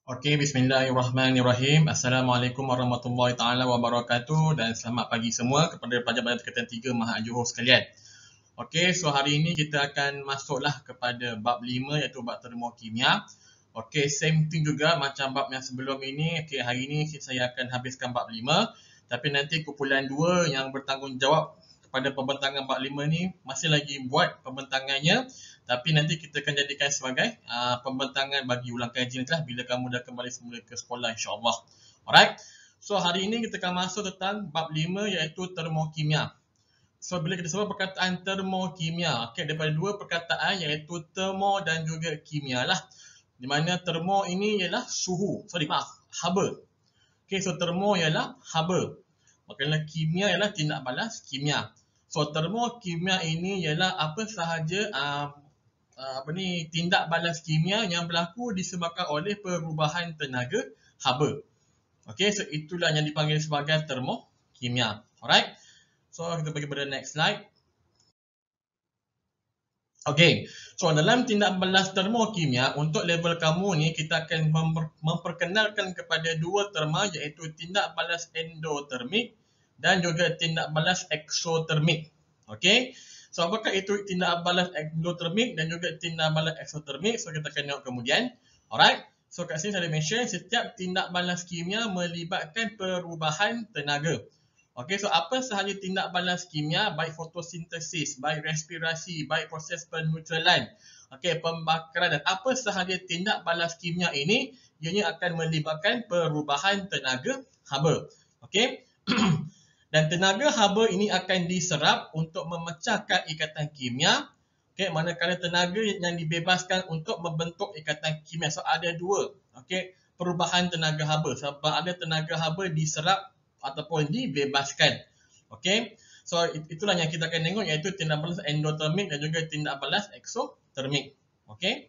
Okey, bismillahirrahmanirrahim. Assalamualaikum warahmatullahi taala wabarakatuh dan selamat pagi semua kepada pelajar-pelajar tingkatan 3 Mahat Johor sekalian. Okey, so hari ini kita akan masuklah kepada bab 5 iaitu bab termokimia. Okey, same thing juga macam bab yang sebelum ini. Okey, hari ini saya akan habiskan bab 5, tapi nanti kumpulan 2 yang bertanggungjawab kepada pembentangan bab 5 ni masih lagi buat pembentangannya, tapi nanti kita akan jadikan sebagai pembentangan bagi ulang kaji nanti lah bila kamu dah kembali semula ke sekolah, insyaAllah. Alright, so hari ini kita akan masuk tentang bab 5 iaitu termokimia. So bila kita sebut perkataan termokimia, okay, daripada dua perkataan iaitu termo dan juga kimia lah. Di mana termo ini ialah suhu, haba. Okay, so termo ialah haba. Maknanya kimia ialah tindak balas kimia. So termokimia ini ialah apa sahaja tindak balas kimia yang berlaku disebabkan oleh perubahan tenaga haba. Okey, so itulah yang dipanggil sebagai termokimia. Alright. So kita pergi pada next slide. Okey, so dalam tindak balas termokimia untuk level kamu ni kita akan memperkenalkan kepada dua terma iaitu tindak balas endotermik dan juga tindak balas eksotermik. Okey. So apakah itu tindak balas endotermik dan juga tindak balas eksotermik? So kita akan tengok kemudian. Alright. So kat sini saya mention setiap tindak balas kimia melibatkan perubahan tenaga. Okey, so apa sahaja tindak balas kimia, baik fotosintesis, baik respirasi, baik proses peneutralan, okey, pembakaran dan apa sahaja tindak balas kimia ini, ianya akan melibatkan perubahan tenaga haba. Okey. Dan tenaga haba ini akan diserap untuk memecahkan ikatan kimia. Okey, manakala tenaga yang dibebaskan untuk membentuk ikatan kimia. So ada dua, okey, perubahan tenaga haba. Sebab ada tenaga haba diserap ataupun dibebaskan. Okey. So itulah yang kita akan tengok iaitu tindak balas endotermik dan juga tindak balas eksotermik. Okey.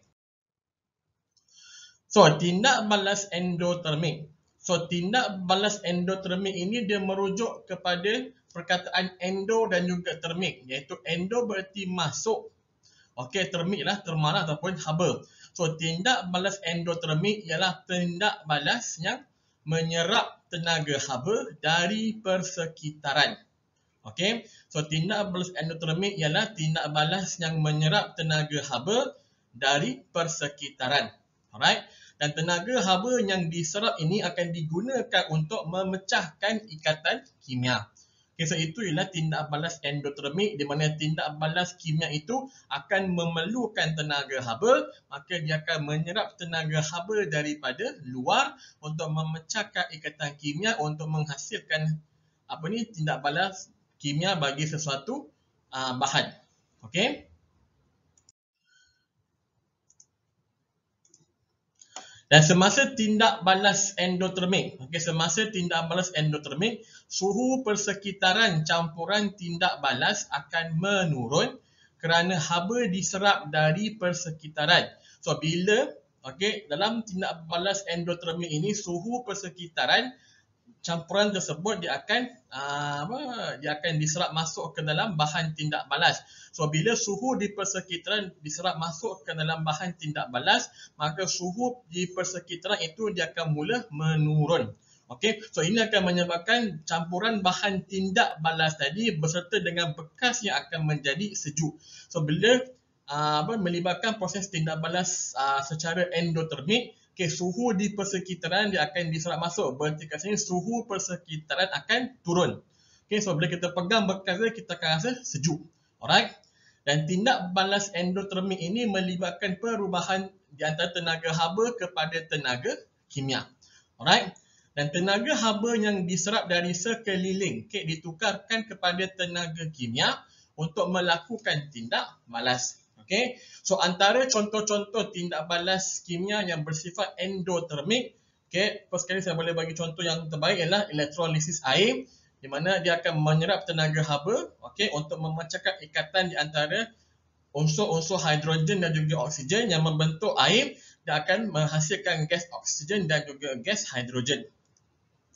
So tindak balas endotermik. So tindak balas endotermik ini dia merujuk kepada perkataan endo dan juga termik, iaitu endo berarti masuk. Okey, termik lah, terma ataupun haba. So tindak balas endotermik ialah tindak balas yang menyerap tenaga haba dari persekitaran. Okey, so tindak balas endotermik ialah tindak balas yang menyerap tenaga haba dari persekitaran. Alright, dan tenaga haba yang diserap ini akan digunakan untuk memecahkan ikatan kimia. Okay, so itu ialah tindak balas endotermik di mana tindak balas kimia itu akan memerlukan tenaga haba, maka dia akan menyerap tenaga haba daripada luar untuk memecahkan ikatan kimia untuk menghasilkan tindak balas kimia bagi sesuatu bahan. Okey. Dan semasa tindak balas endotermik, semasa tindak balas endotermik, suhu persekitaran campuran tindak balas akan menurun kerana haba diserap dari persekitaran. So bila dalam tindak balas endotermik ini suhu persekitaran campuran tersebut dia akan diserap masuk ke dalam bahan tindak balas. So bila suhu di persekitaran diserap masuk ke dalam bahan tindak balas, maka suhu di persekitaran itu dia akan mula menurun. Okey, so ini akan menyebabkan campuran bahan tindak balas tadi berserta dengan bekas yang akan menjadi sejuk. So bila melibatkan proses tindak balas secara endotermik, suhu di persekitaran dia akan diserap masuk. Berarti kat sini suhu persekitaran akan turun. So bila kita pegang bekas dia, kita akan rasa sejuk. Alright. Dan tindak balas endotermik ini melibatkan perubahan di antara tenaga haba kepada tenaga kimia. Alright. Dan tenaga haba yang diserap dari sekeliling ditukarkan kepada tenaga kimia untuk melakukan tindak balas. Okay. So antara contoh-contoh tindak balas kimia yang bersifat endotermik, first sekali saya boleh bagi contoh yang terbaik ialah elektrolisis air, di mana dia akan menyerap tenaga haba untuk memecahkan ikatan di antara unsur-unsur hidrogen dan juga oksigen yang membentuk air dan akan menghasilkan gas oksigen dan juga gas hidrogen.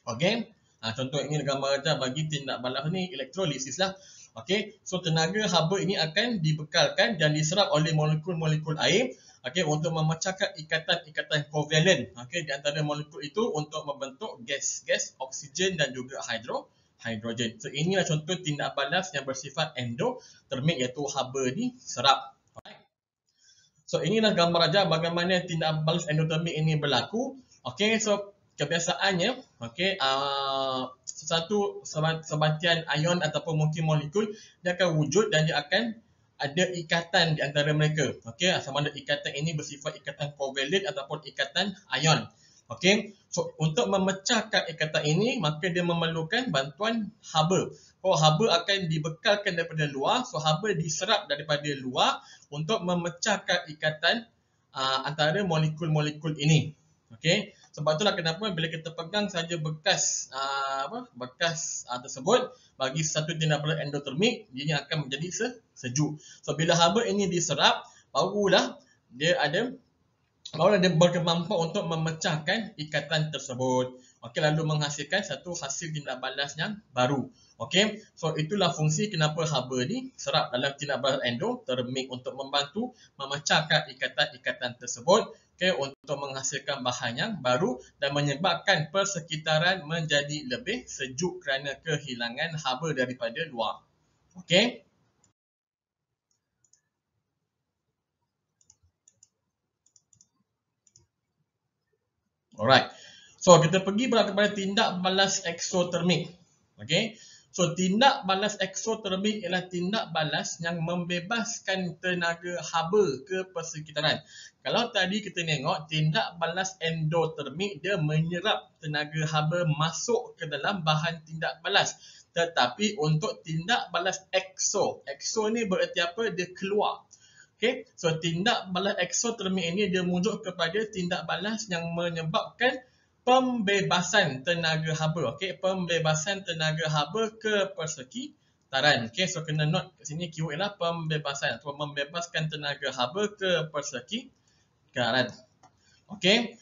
Okey. Contoh ini gambar aja bagi tindak balas ni elektrolisis lah. Okey, so tenaga haba ini akan dibekalkan dan diserap oleh molekul-molekul air okey, untuk memecahkan ikatan-ikatan kovalent okey di antara molekul itu untuk membentuk gas oksigen dan juga hidrogen. So inilah contoh tindak balas yang bersifat endotermik iaitu haba diserap. So inilah gambar ajar bagaimana tindak balas endotermik ini berlaku. Okey, so kebiasaannya okey sesuatu sebatian ion ataupun mungkin molekul dia akan wujud dan dia akan ada ikatan di antara mereka. Okey, sama ada ikatan ini bersifat ikatan kovalent ataupun ikatan ion. Okey, so untuk memecahkan ikatan ini maka dia memerlukan bantuan haba. Haba akan dibekalkan daripada luar, so haba diserap daripada luar untuk memecahkan ikatan antara molekul-molekul ini. Okey, sebab itulah kenapa bila kita pegang saja bekas tersebut bagi satu tindak balas endotermik, dia akan menjadi sejuk. So bila haba ini diserap, barulah dia berkemampuan untuk memecahkan ikatan tersebut. Okey, lalu menghasilkan satu hasil tindak balas yang baru. Okey, so itulah fungsi kenapa haba diserap dalam tindak balas endotermik untuk membantu memecahkan ikatan-ikatan tersebut, okey, untuk menghasilkan bahan yang baru dan menyebabkan persekitaran menjadi lebih sejuk kerana kehilangan haba daripada luar. Okey. Alright. So kita pergi pula kepada tindak balas eksotermik. Okey. So tindak balas eksotermik ialah tindak balas yang membebaskan tenaga haba ke persekitaran. Kalau tadi kita tengok tindak balas endotermik dia menyerap tenaga haba masuk ke dalam bahan tindak balas. Tetapi untuk tindak balas ekso ni bererti apa? Dia keluar. Okay, so tindak balas eksotermik ini dia merujuk kepada tindak balas yang menyebabkan pembebasan tenaga haba. Okay, pembebasan tenaga haba ke persekitaran. Okay, so kena note kat sini keyword ialah pembebasan atau membebaskan tenaga haba ke persekitaran. Okay,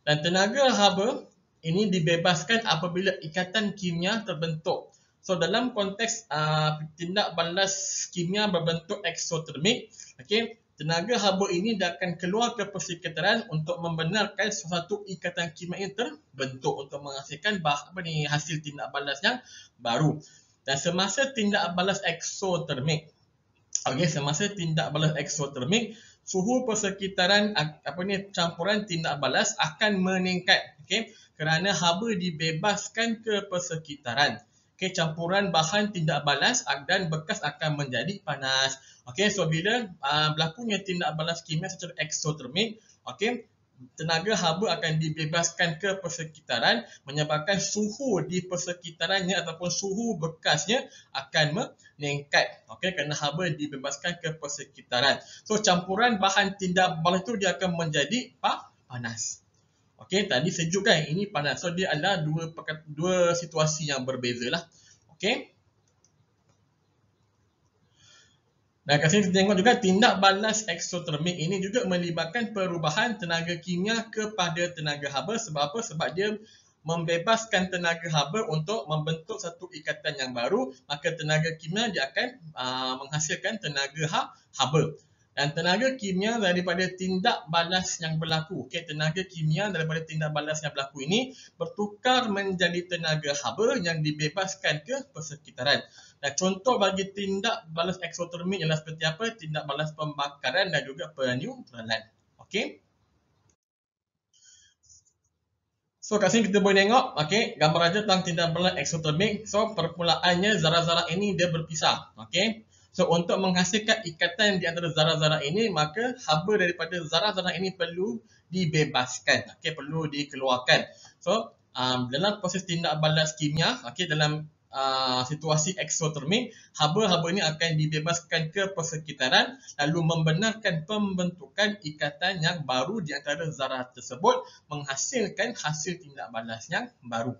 dan tenaga haba ini dibebaskan apabila ikatan kimia terbentuk. So dalam konteks tindak balas kimia berbentuk eksotermik, okey, tenaga haba ini dia akan keluar ke persekitaran untuk membenarkan sesuatu ikatan kimia ini terbentuk untuk menghasilkan hasil tindak balas yang baru. Dan semasa tindak balas eksotermik, okey, semasa tindak balas eksotermik, suhu persekitaran campuran tindak balas akan meningkat, okey, kerana haba dibebaskan ke persekitaran. Okey, campuran bahan tindak balas dan bekas akan menjadi panas. Okey, so bila berlakunya tindak balas kimia secara eksotermik, okey, tenaga haba akan dibebaskan ke persekitaran menyebabkan suhu di persekitarannya ataupun suhu bekasnya akan meningkat. Okey, kerana haba dibebaskan ke persekitaran. So campuran bahan tindak balas itu dia akan menjadi panas. Okey, tadi sejuk kan, ini panas. So dia adalah dua situasi yang berbeza lah. Okey. Dan kat sini kita tengok juga tindak balas eksotermik ini juga melibatkan perubahan tenaga kimia kepada tenaga haba. Sebab apa? Sebab dia membebaskan tenaga haba untuk membentuk satu ikatan yang baru. Maka tenaga kimia dia akan menghasilkan tenaga haba. Dan tenaga kimia daripada tindak balas yang berlaku, okay, tenaga kimia daripada tindak balas yang berlaku ini bertukar menjadi tenaga haba yang dibebaskan ke persekitaran. Dan contoh bagi tindak balas eksotermik ialah seperti apa? Tindak balas pembakaran dan juga peneutralan. Okey. So kat sini kita boleh tengok, okey, gambar aja tentang tindak balas eksotermik. So permulaannya zarah-zarah ini dia berpisah, okey. So untuk menghasilkan ikatan di antara zarah-zarah ini, maka haba daripada zarah-zarah ini perlu dibebaskan, okey, perlu dikeluarkan. So dalam proses tindak balas kimia, okey, dalam situasi eksotermik, haba-haba ini akan dibebaskan ke persekitaran lalu membenarkan pembentukan ikatan yang baru di antara zarah tersebut menghasilkan hasil tindak balas yang baru.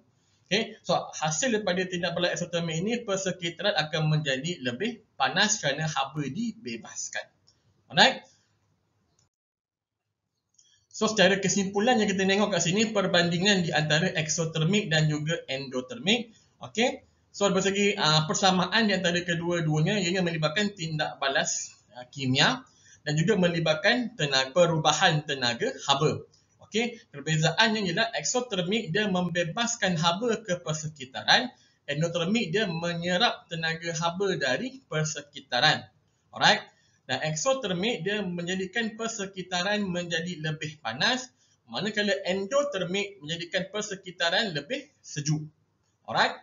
Okay, so hasil daripada tindak balas eksotermik ini, persekitaran akan menjadi lebih panas kerana haba dibebaskan. Alright. So secara kesimpulan yang kita tengok kat sini, perbandingan di antara eksotermik dan juga endotermik. Okay, so dari segi persamaan di antara kedua-duanya, ianya melibatkan tindak balas kimia. dan juga melibatkan perubahan tenaga haba. Okey, perbezaannya ialah eksotermik dia membebaskan haba ke persekitaran, endotermik dia menyerap tenaga haba dari persekitaran. Alright. Dan eksotermik dia menjadikan persekitaran menjadi lebih panas, manakala endotermik menjadikan persekitaran lebih sejuk. Alright.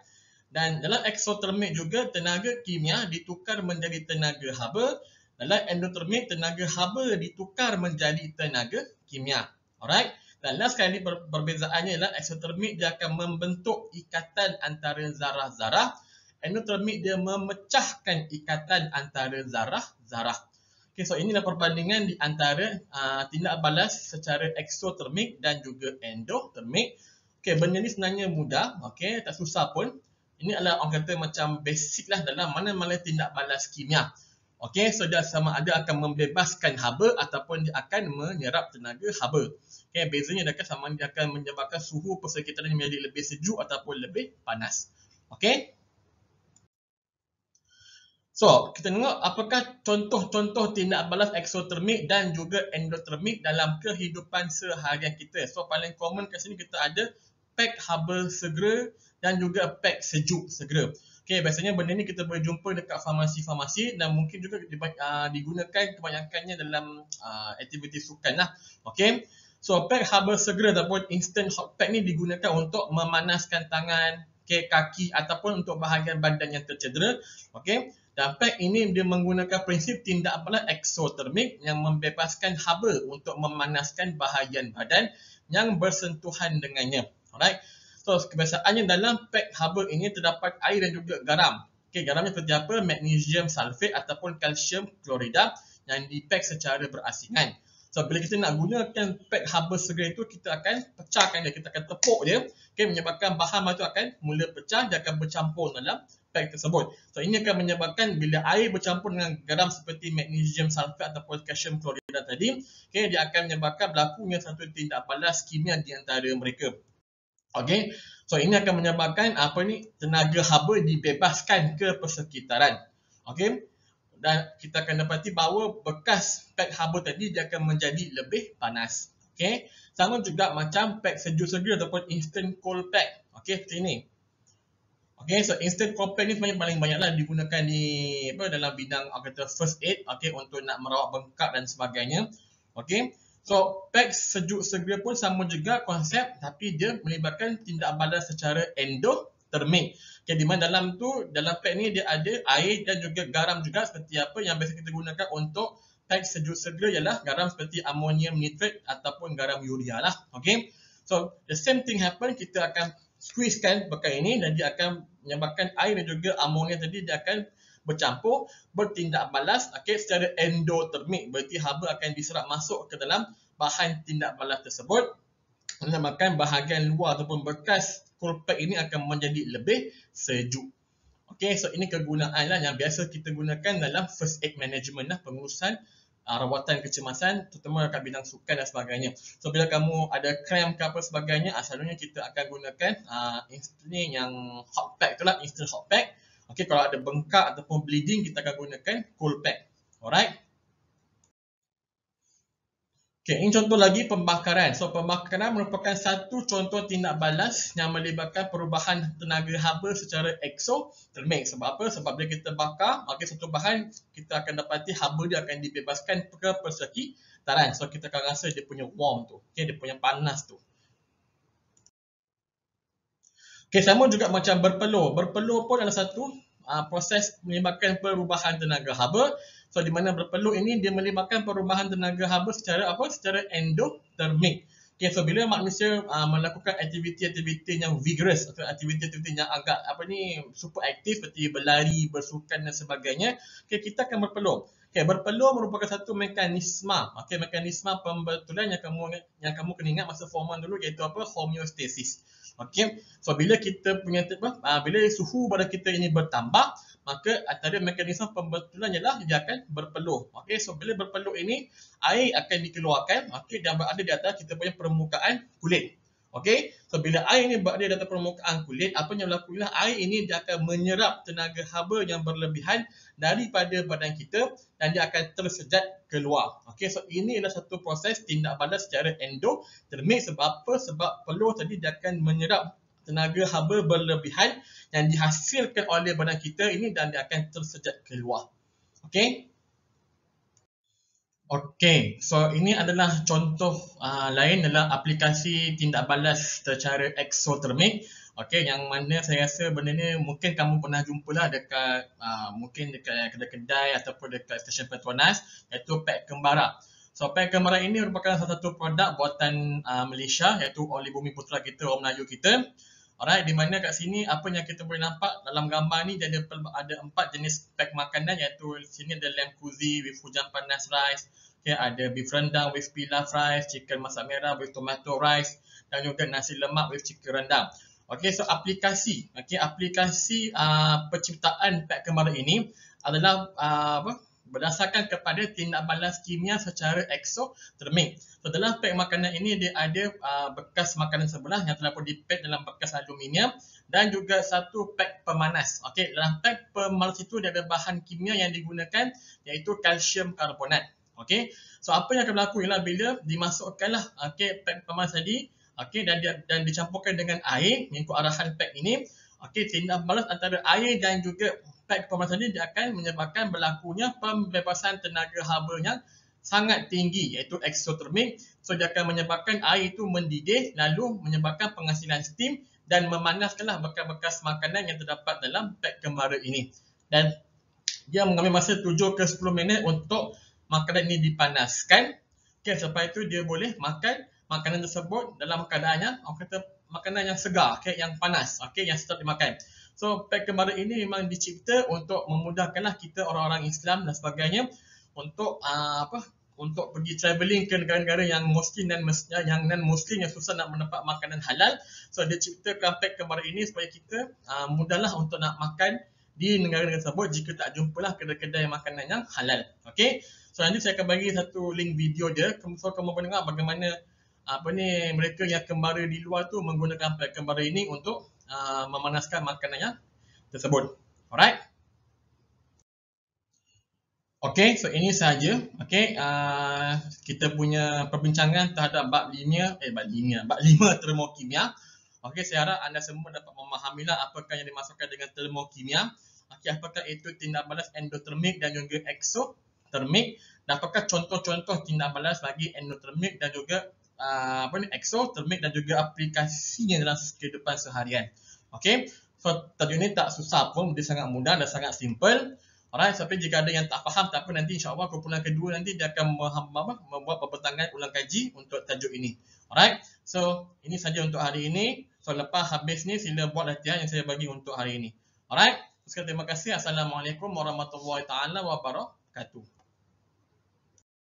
Dan dalam eksotermik juga tenaga kimia ditukar menjadi tenaga haba. Dalam endotermik tenaga haba ditukar menjadi tenaga kimia. Alright. Dan last sekali perbezaannya ialah eksotermik dia akan membentuk ikatan antara zarah-zarah. Endotermik dia memecahkan ikatan antara zarah-zarah. Okay, so inilah perbandingan di antara tindak balas secara eksotermik dan juga endotermik. Okay, benda ni sebenarnya mudah. Okay, tak susah pun. Ini adalah orang kata macam basic lah dalam mana-mana tindak balas kimia. Okay, so dia sama ada akan membebaskan haba ataupun dia akan menyerap tenaga haba. Okay, bezanya dia akan sama dia akan menyebabkan suhu persekitaran menjadi lebih sejuk ataupun lebih panas. Okay. So, kita tengok apakah contoh-contoh tindak balas eksotermik dan juga endotermik dalam kehidupan seharian kita. So, paling common kat sini kita ada pack haba segera dan juga pack sejuk segera. Okay, biasanya benda ni kita boleh jumpa dekat farmasi-farmasi dan mungkin juga digunakan kebanyakannya dalam aktiviti sukan lah. Okay. So, pack haba segera ataupun instant hot pack ni digunakan untuk memanaskan tangan, kaki ataupun untuk bahagian badan yang tercedera. Okay. Dan pack ini dia menggunakan prinsip tindak balas eksotermik yang membebaskan haba untuk memanaskan bahagian badan yang bersentuhan dengannya. Alright. So, kebiasaannya dalam pack haba ini terdapat air dan juga garam. Okay, garamnya seperti apa? Magnesium sulfate ataupun kalsium klorida yang dipack secara berasingan. So, bila kita nak gunakan pack haba segera itu, kita akan pecahkan dia, kita akan tepuk dia. Okay, menyebabkan bahan itu akan mula pecah, dia akan bercampur dalam pack tersebut. So, ini akan menyebabkan bila air bercampur dengan garam seperti magnesium sulfate ataupun kalsium klorida tadi, okay, dia akan menyebabkan berlakunya satu tindak balas kimia di antara mereka. Okay, so ini akan menyebabkan tenaga haba dibebaskan ke persekitaran. Okay. Dan kita akan dapati bahawa bekas pack haba tadi dia akan menjadi lebih panas. Okay. Sama juga macam pack sejuk segera ataupun instant cold pack. Okay, seperti ini. Okay, so instant cold pack ni sebenarnya paling banyaklah digunakan di dalam bidang first aid. Okay, untuk nak merawat bengkak dan sebagainya. Okay. So, pack sejuk segera pun sama juga konsep, tapi dia melibatkan tindak balas secara endotermik. Okay, di mana dalam pack ni dia ada air dan juga garam juga seperti apa yang biasa kita gunakan untuk pack sejuk segera ialah garam seperti ammonium nitrate ataupun garam urea lah. Okay. So, the same thing happen, kita akan squeezekan bekas ini dan dia akan menyebabkan air dan juga ammonia tadi dia akan bercampur, bertindak balas secara endotermik. Berarti haba akan diserap masuk ke dalam bahan tindak balas tersebut, menyebabkan bahagian luar ataupun bekas cold pack ini akan menjadi lebih sejuk. Okay, so ini kegunaan lah yang biasa kita gunakan dalam first aid management lah, pengurusan rawatan kecemasan, terutama dekat bidang sukan dan sebagainya. So, bila kamu ada cramp ke apa sebagainya, selalunya kita akan gunakan ini yang hot pack tu lah, instant hot pack. Okay, kalau ada bengkak ataupun bleeding, kita akan gunakan cold pack. Alright. Okay, ini contoh lagi pembakaran. So, pembakaran merupakan satu contoh tindak balas yang melibatkan perubahan tenaga haba secara eksotermik. Sebab apa? Sebab bila kita bakar, satu bahan, kita akan dapati haba dia akan dibebaskan ke persekitaran. So, kita akan rasa dia punya warm tu. Okay, dia punya panas tu. Okay, sama juga macam berpeluh. Berpeluh pun adalah satu proses melibatkan perubahan tenaga haba. So, di mana berpeluh ini dia melibatkan perubahan tenaga haba secara Secara endotermik. Okay, so bila manusia melakukan aktiviti-aktiviti yang vigorous atau aktiviti-aktiviti yang agak super aktif seperti berlari, bersukan dan sebagainya, okay, kita akan berpeluh. Okay, berpeluh merupakan satu mekanisme, mekanisme pembetulan yang kamu kena ingat masa form 1 dulu, iaitu homeostasis. Okay, so bila kita punya bila suhu badan kita ini bertambah, maka antara mekanisme pembetulan ialah dia akan berpeluh. Okay, so bila berpeluh ini, air akan dikeluarkan, dan berada di atas kita punya permukaan kulit. Okey, so bila air ni berada di atas permukaan kulit, apa yang berlaku ialah air ini dia akan menyerap tenaga haba yang berlebihan daripada badan kita dan dia akan tersedat keluar. Okey, so ini adalah satu proses tindak balas secara endotermik. Sebab apa? Sebab peluh tadi dia akan menyerap tenaga haba berlebihan yang dihasilkan oleh badan kita ini dan dia akan tersedat keluar. Okey. Okey, so ini adalah contoh lain adalah aplikasi tindak balas secara eksotermik. Okey, yang mana saya rasa benda ni mungkin kamu pernah jumpalah dekat mungkin dekat kedai-kedai ataupun dekat stesen Petronas, iaitu pek kembara. So pek kembara ini merupakan salah satu produk buatan Malaysia, iaitu oleh Bumi Putera kita, orang Melayu kita. Alright, di mana kat sini apa yang kita boleh nampak dalam gambar ni dia ada 4 jenis pek makanan, iaitu sini ada lamb kuzi with hujan panas rice, okay, ada beef rendang with pilaf rice, chicken masak merah with tomato rice dan juga nasi lemak with chicken rendang. Okey, so aplikasi penciptaan pek kembara ini adalah berdasarkan kepada tindak balas kimia secara eksotermik. So dalam pek makanan ini dia ada bekas makanan sebelah yang telah pun dipek dalam bekas aluminium dan juga satu pek pemanas. Okey, dalam pek pemanas itu dia ada bahan kimia yang digunakan iaitu kalsium karbonat. Okey, so apa yang akan berlaku ialah bila dimasukkanlah pek pemanas tadi, okey, dan dicampurkan dengan air mengikut arahan pek ini. Okey, tindak balas antara air dan juga pek pemanas tadi dia akan menyebabkan berlakunya pembebasan tenaga haba yang sangat tinggi iaitu eksotermik. So dia akan menyebabkan air itu mendidih lalu menyebabkan penghasilan steam dan memanaskanlah bekas-bekas makanan yang terdapat dalam pek kembara ini. Dan dia mengambil masa 7 ke 10 minit untuk makanan ini dipanaskan. Okay, selepas itu dia boleh makan makanan tersebut dalam keadaannya makanan yang segar, yang panas, yang sedap dimakan. So pek kembara ini memang dicipta untuk memudahkanlah kita orang-orang Islam dan sebagainya untuk untuk pergi travelling ke negara-negara yang muslim dan yang non-muslim yang susah nak mendapat makanan halal. So dia ciptakan pek kembara ini supaya kita mudahlah untuk nak makan di negara-negara tersebut jika tak jumpalah kedai-kedai makanan yang halal. Okey. So nanti saya akan bagi satu link video dia, so kamu boleh dengar bagaimana mereka yang kembara di luar tu menggunakan pek kembara ini untuk memanaskan makanannya tersebut. Alright. Okey, so ini sahaja kita punya perbincangan terhadap bab 5 termokimia. Okey, saya harap anda semua dapat memahamilah apakah yang dimaksudkan dengan termokimia. Okey, apakah itu tindak balas endotermik dan juga eksotermik, dan apakah contoh-contoh tindak balas bagi endotermik dan juga eksotermik dan juga aplikasinya dalam kehidupan seharian. Okey, so tajuk ni tak susah pun, dia sangat mudah dan sangat simple. Alright, tapi jika ada yang tak faham, tak apa, nanti insyaAllah kumpulan kedua nanti dia akan membuat perbincangan ulang kaji untuk tajuk ini. Alright, so ini saja untuk hari ini. So lepas habis ni sila buat latihan yang saya bagi untuk hari ini. Alright, terima kasih. Assalamualaikum warahmatullahi taala wabarakatuh.